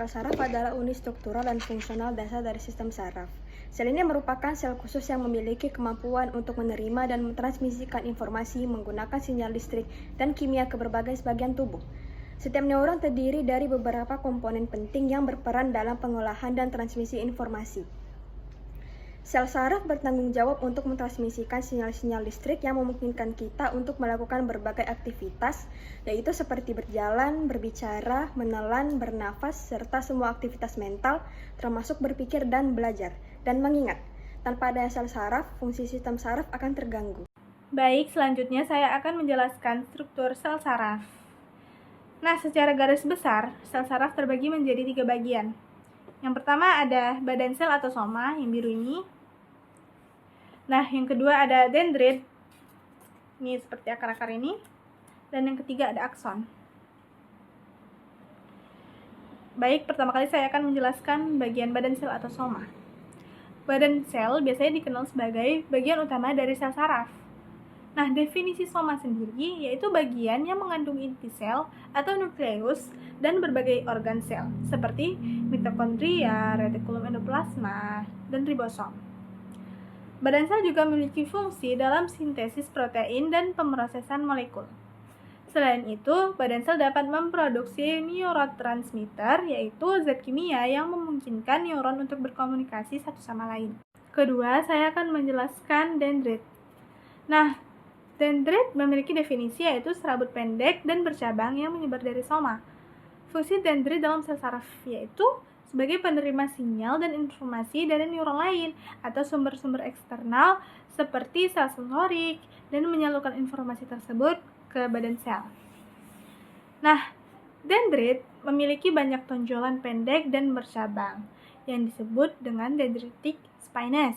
Sel saraf adalah unit struktural dan fungsional dasar dari sistem saraf. Sel ini merupakan sel khusus yang memiliki kemampuan untuk menerima dan mentransmisikan informasi menggunakan sinyal listrik dan kimia ke berbagai bagian tubuh. Setiap neuron terdiri dari beberapa komponen penting yang berperan dalam pengolahan dan transmisi informasi. Sel saraf bertanggung jawab untuk mentransmisikan sinyal-sinyal listrik yang memungkinkan kita untuk melakukan berbagai aktivitas, yaitu seperti berjalan, berbicara, menelan, bernafas, serta semua aktivitas mental, termasuk berpikir dan belajar, dan mengingat. Tanpa adanya sel saraf, fungsi sistem saraf akan terganggu. Baik, selanjutnya saya akan menjelaskan struktur sel saraf. Nah, secara garis besar, sel saraf terbagi menjadi 3 bagian. Yang pertama ada badan sel atau soma, yang biru ini. Nah, yang kedua ada dendrit, ini seperti akar-akar ini. Dan yang ketiga ada akson. Baik, pertama kali saya akan menjelaskan bagian badan sel atau soma. Badan sel biasanya dikenal sebagai bagian utama dari sel saraf. Nah, definisi soma sendiri yaitu bagian yang mengandung inti sel atau nukleus dan berbagai organ sel, seperti mitokondria, retikulum endoplasma, dan ribosom. Badan sel juga memiliki fungsi dalam sintesis protein dan pemrosesan molekul. Selain itu, badan sel dapat memproduksi neurotransmitter, yaitu zat kimia yang memungkinkan neuron untuk berkomunikasi satu sama lain. Kedua, saya akan menjelaskan dendrit. Nah, dendrit memiliki definisi yaitu serabut pendek dan bercabang yang menyebar dari soma. Fungsi dendrit dalam sel saraf yaitu sebagai penerima sinyal dan informasi dari neuron lain atau sumber-sumber eksternal seperti sel sensorik dan menyalurkan informasi tersebut ke badan sel. Nah, dendrit memiliki banyak tonjolan pendek dan bercabang yang disebut dengan dendritic spines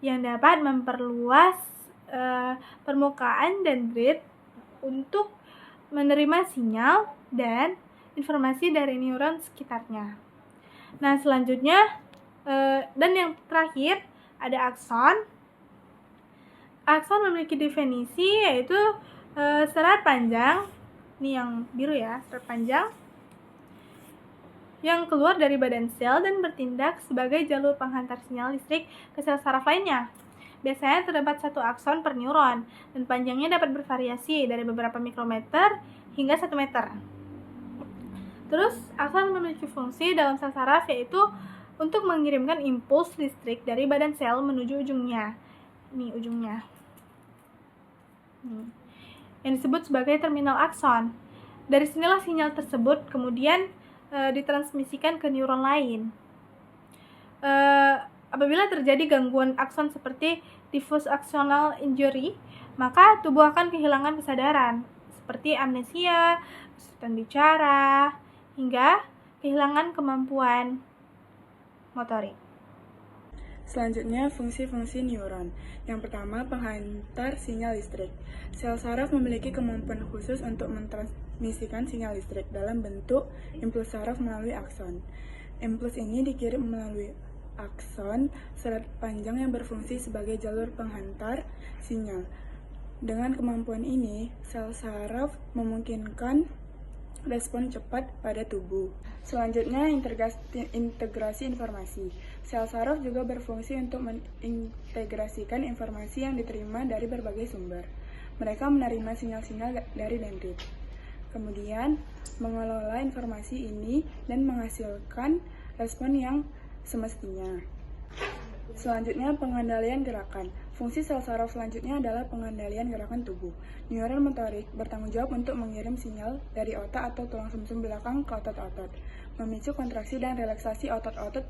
yang dapat memperluas permukaan dendrit untuk menerima sinyal dan informasi dari neuron sekitarnya. Nah, selanjutnya dan yang terakhir ada akson. Akson memiliki definisi yaitu serat panjang, ini yang biru ya, serat panjang yang keluar dari badan sel dan bertindak sebagai jalur penghantar sinyal listrik ke sel saraf lainnya. Biasanya terdapat satu akson per neuron dan panjangnya dapat bervariasi dari beberapa mikrometer hingga 1 meter. Terus, akson memiliki fungsi dalam sel saraf yaitu untuk mengirimkan impuls listrik dari badan sel menuju ujungnya. Ini ujungnya. Yang disebut sebagai terminal akson. Dari sinilah sinyal tersebut kemudian ditransmisikan ke neuron lain. Apabila terjadi gangguan akson seperti diffuse axonal injury, maka tubuh akan kehilangan kesadaran, seperti amnesia, kesulitan bicara, hingga kehilangan kemampuan motorik. Selanjutnya, fungsi-fungsi neuron. Yang pertama, penghantar sinyal listrik. Sel saraf memiliki kemampuan khusus untuk mentransmisikan sinyal listrik dalam bentuk impuls saraf melalui akson. Impuls ini dikirim melalui akson, serat panjang yang berfungsi sebagai jalur penghantar sinyal. Dengan kemampuan ini, sel saraf memungkinkan respon cepat pada tubuh. Selanjutnya, integrasi informasi. Sel saraf juga berfungsi untuk mengintegrasikan informasi yang diterima dari berbagai sumber. Mereka menerima sinyal-sinyal dari dendrit. Kemudian, mengelola informasi ini dan menghasilkan respon yang semestinya. Selanjutnya, pengendalian gerakan. Fungsi sel saraf selanjutnya adalah pengendalian gerakan tubuh. Neuron motorik bertanggung jawab untuk mengirim sinyal dari otak atau tulang sumsum belakang ke otot-otot, memicu kontraksi dan relaksasi otot-otot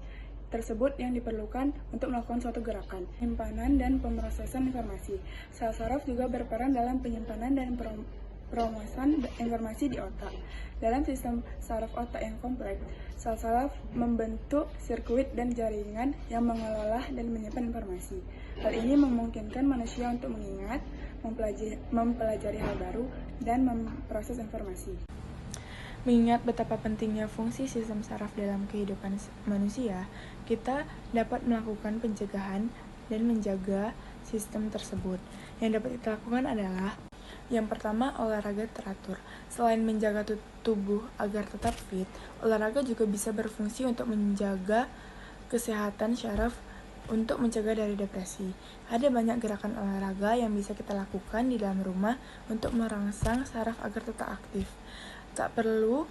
tersebut yang diperlukan untuk melakukan suatu gerakan. Penyimpanan dan pemrosesan informasi. Sel saraf juga berperan dalam penyimpanan dan peromosan informasi di otak. Dalam sistem saraf otak yang kompleks, sel saraf membentuk sirkuit dan jaringan yang mengelola dan menyimpan informasi. Hal ini memungkinkan manusia untuk mengingat, mempelajari hal baru, dan memproses informasi. Mengingat betapa pentingnya fungsi sistem saraf dalam kehidupan manusia, kita dapat melakukan pencegahan dan menjaga sistem tersebut. Yang dapat kita lakukan adalah Yang pertama, olahraga teratur. Selain menjaga tubuh agar tetap fit, olahraga juga bisa berfungsi untuk menjaga kesehatan syaraf untuk mencegah dari depresi. Ada banyak gerakan olahraga yang bisa kita lakukan di dalam rumah untuk merangsang saraf agar tetap aktif. Tak perlu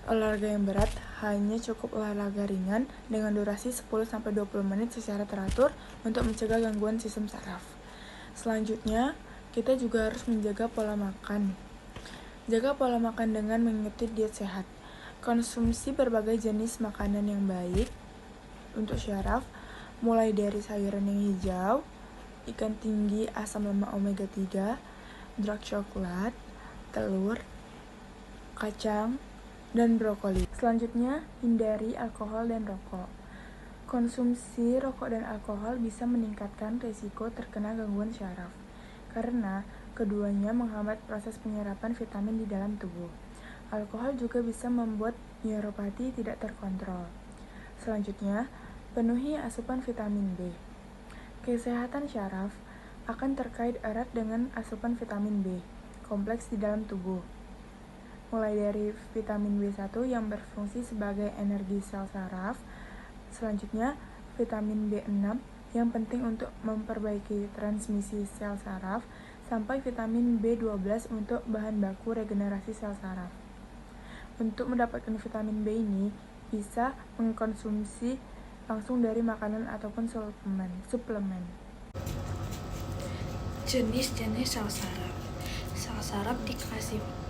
olahraga yang berat, hanya cukup olahraga ringan dengan durasi 10-20 menit secara teratur untuk mencegah gangguan sistem saraf. Selanjutnya, kita juga harus menjaga pola makan. Jaga pola makan dengan mengikuti diet sehat. Konsumsi berbagai jenis makanan yang baik untuk syaraf, mulai dari sayuran yang hijau, ikan tinggi asam lemak omega 3, dark coklat, telur, kacang, dan brokoli. Selanjutnya, hindari alkohol dan rokok. Konsumsi rokok dan alkohol bisa meningkatkan risiko terkena gangguan syaraf, karena keduanya menghambat proses penyerapan vitamin di dalam tubuh. Alkohol juga bisa membuat neuropati tidak terkontrol. Selanjutnya, penuhi asupan vitamin B. Kesehatan syaraf akan terkait erat dengan asupan vitamin B kompleks di dalam tubuh. Mulai dari vitamin B1 yang berfungsi sebagai energi sel saraf, selanjutnya vitamin B6 yang penting untuk memperbaiki transmisi sel saraf, sampai vitamin B12 untuk bahan baku regenerasi sel saraf. Untuk mendapatkan vitamin B ini, bisa mengkonsumsi langsung dari makanan ataupun suplemen. Jenis-jenis sel saraf. Sel saraf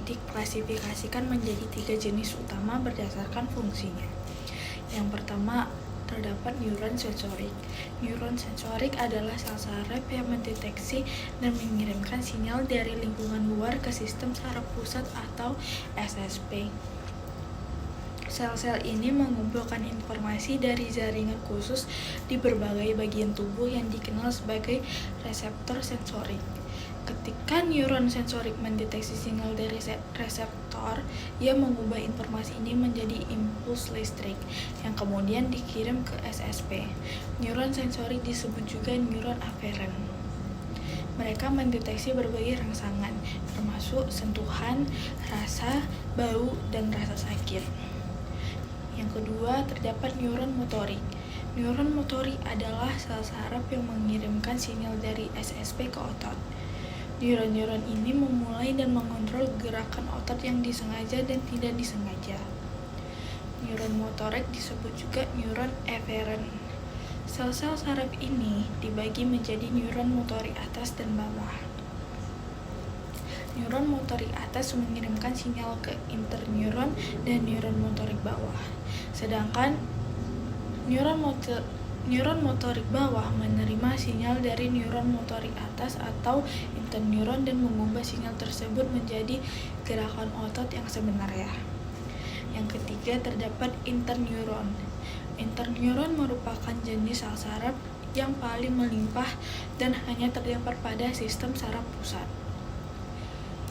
diklasifikasikan menjadi 3 jenis utama berdasarkan fungsinya. Yang pertama, terdapat neuron sensorik. Neuron sensorik adalah sel saraf yang mendeteksi dan mengirimkan sinyal dari lingkungan luar ke sistem saraf pusat atau SSP. Sel-sel ini mengumpulkan informasi dari jaringan khusus di berbagai bagian tubuh yang dikenal sebagai reseptor sensorik. Ketika neuron sensorik mendeteksi sinyal dari reseptor, ia mengubah informasi ini menjadi impuls listrik yang kemudian dikirim ke SSP. Neuron sensorik disebut juga neuron aferen. Mereka mendeteksi berbagai rangsangan, termasuk sentuhan, rasa, bau, dan rasa sakit. Yang kedua, terdapat neuron motorik. Neuron motorik adalah sel saraf yang mengirimkan sinyal dari SSP ke otot. Neuron-neuron ini memulai dan mengontrol gerakan otot yang disengaja dan tidak disengaja. Neuron motorik disebut juga neuron eferen. Sel-sel saraf ini dibagi menjadi neuron motorik atas dan bawah. Neuron motorik atas mengirimkan sinyal ke interneuron dan neuron motorik bawah. Sedangkan neuron motorik bawah menerima sinyal dari neuron motorik atas atau interneuron dan mengubah sinyal tersebut menjadi gerakan otot yang sebenarnya. Yang ketiga, terdapat interneuron. Interneuron merupakan jenis sel saraf yang paling melimpah dan hanya terdapat pada sistem saraf pusat.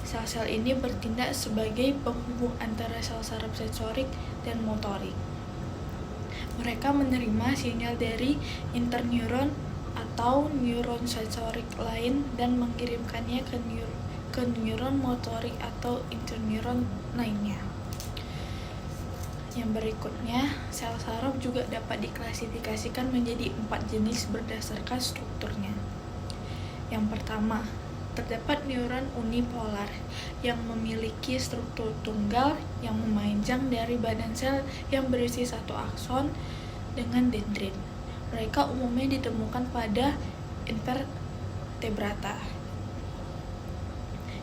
Sel-sel ini bertindak sebagai penghubung antara sel saraf sensorik dan motorik. Mereka menerima sinyal dari interneuron atau neuron sensorik lain dan mengirimkannya ke neuron motorik atau interneuron lainnya. Yang berikutnya, sel saraf juga dapat diklasifikasikan menjadi 4 jenis berdasarkan strukturnya. Yang pertama, terdapat neuron unipolar yang memiliki struktur tunggal yang memanjang dari badan sel yang berisi satu akson dengan dendrit. Mereka umumnya ditemukan pada invertebrata.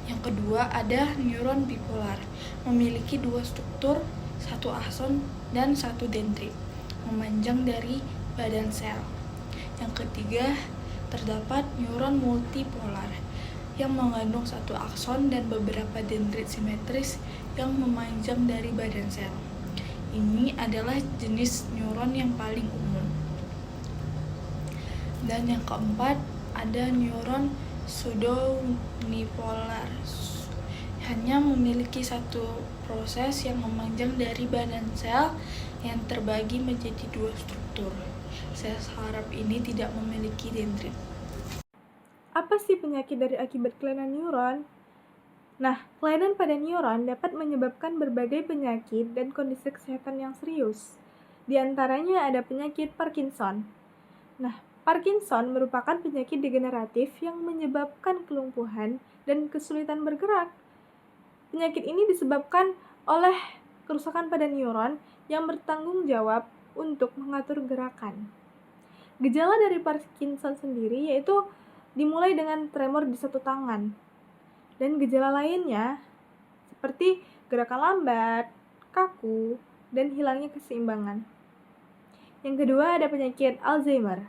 Yang kedua, ada neuron bipolar, memiliki 2 struktur, satu akson dan satu dendrit, memanjang dari badan sel. Yang ketiga, terdapat neuron multipolar yang mengandung satu akson dan beberapa dendrit simetris yang memanjang dari badan sel. Ini adalah jenis neuron yang paling umum. Dan yang keempat, ada neuron pseudounipolar, hanya memiliki satu proses yang memanjang dari badan sel yang terbagi menjadi 2 struktur. Sel saraf ini tidak memiliki dendrit. Apa sih penyakit dari akibat kelainan neuron? Nah, kelainan pada neuron dapat menyebabkan berbagai penyakit dan kondisi kesehatan yang serius. Di antaranya ada penyakit Parkinson. Nah, Parkinson merupakan penyakit degeneratif yang menyebabkan kelumpuhan dan kesulitan bergerak. Penyakit ini disebabkan oleh kerusakan pada neuron yang bertanggung jawab untuk mengatur gerakan. Gejala dari Parkinson sendiri yaitu dimulai dengan tremor di satu tangan. Dan gejala lainnya seperti gerakan lambat, kaku, dan hilangnya keseimbangan. Yang kedua ada penyakit Alzheimer.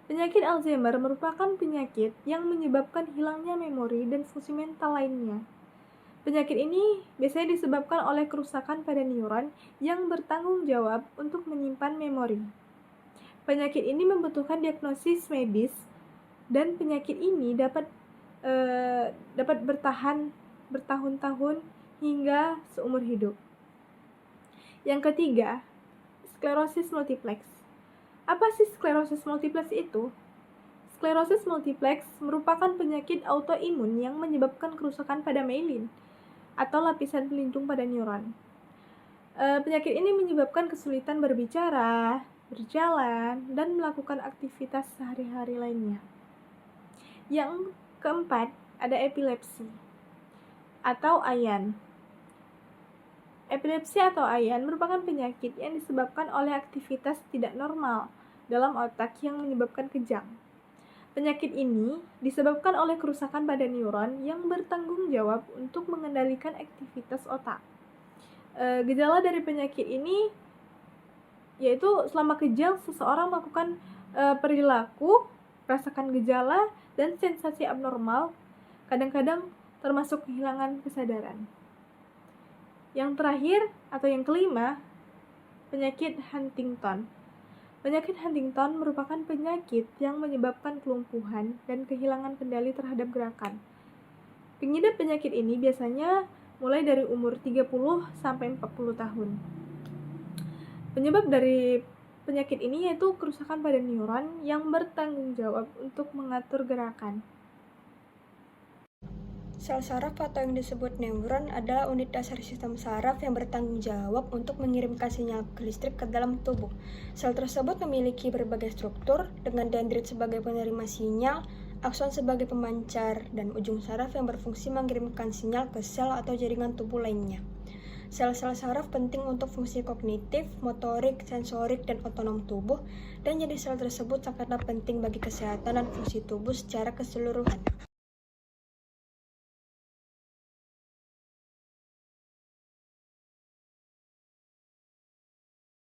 Penyakit Alzheimer merupakan penyakit yang menyebabkan hilangnya memori dan fungsi mental lainnya. Penyakit ini biasanya disebabkan oleh kerusakan pada neuron yang bertanggung jawab untuk menyimpan memori. Penyakit ini membutuhkan diagnosis medis dan penyakit ini dapat bertahan bertahun-tahun hingga seumur hidup. Yang ketiga, sklerosis multiplex. Apa sih sklerosis multiplex itu? Sklerosis multiplex merupakan penyakit autoimun yang menyebabkan kerusakan pada myelin atau lapisan pelindung pada neuron. Penyakit ini menyebabkan kesulitan berbicara, berjalan, dan melakukan aktivitas sehari-hari lainnya. Yang keempat, ada epilepsi atau AYAN. Epilepsi atau AYAN merupakan penyakit yang disebabkan oleh aktivitas tidak normal dalam otak yang menyebabkan kejang. Penyakit ini disebabkan oleh kerusakan pada neuron yang bertanggung jawab untuk mengendalikan aktivitas otak. Gejala dari penyakit ini yaitu selama kejang seseorang melakukan perilaku, merasakan gejala dan sensasi abnormal, kadang-kadang termasuk kehilangan kesadaran. Yang terakhir atau yang kelima, penyakit Huntington. Penyakit Huntington merupakan penyakit yang menyebabkan kelumpuhan dan kehilangan kendali terhadap gerakan. Pengidap penyakit ini biasanya mulai dari umur 30 sampai 40 tahun. Penyebab dari penyakit ini yaitu kerusakan pada neuron yang bertanggung jawab untuk mengatur gerakan. Sel saraf atau yang disebut neuron adalah unit dasar sistem saraf yang bertanggung jawab untuk mengirimkan sinyal listrik ke dalam tubuh. Sel tersebut memiliki berbagai struktur dengan dendrit sebagai penerima sinyal, akson sebagai pemancar, dan ujung saraf yang berfungsi mengirimkan sinyal ke sel atau jaringan tubuh lainnya. Sel-sel saraf penting untuk fungsi kognitif, motorik, sensorik, dan otonom tubuh, dan jadi sel tersebut sangatlah penting bagi kesehatan dan fungsi tubuh secara keseluruhan.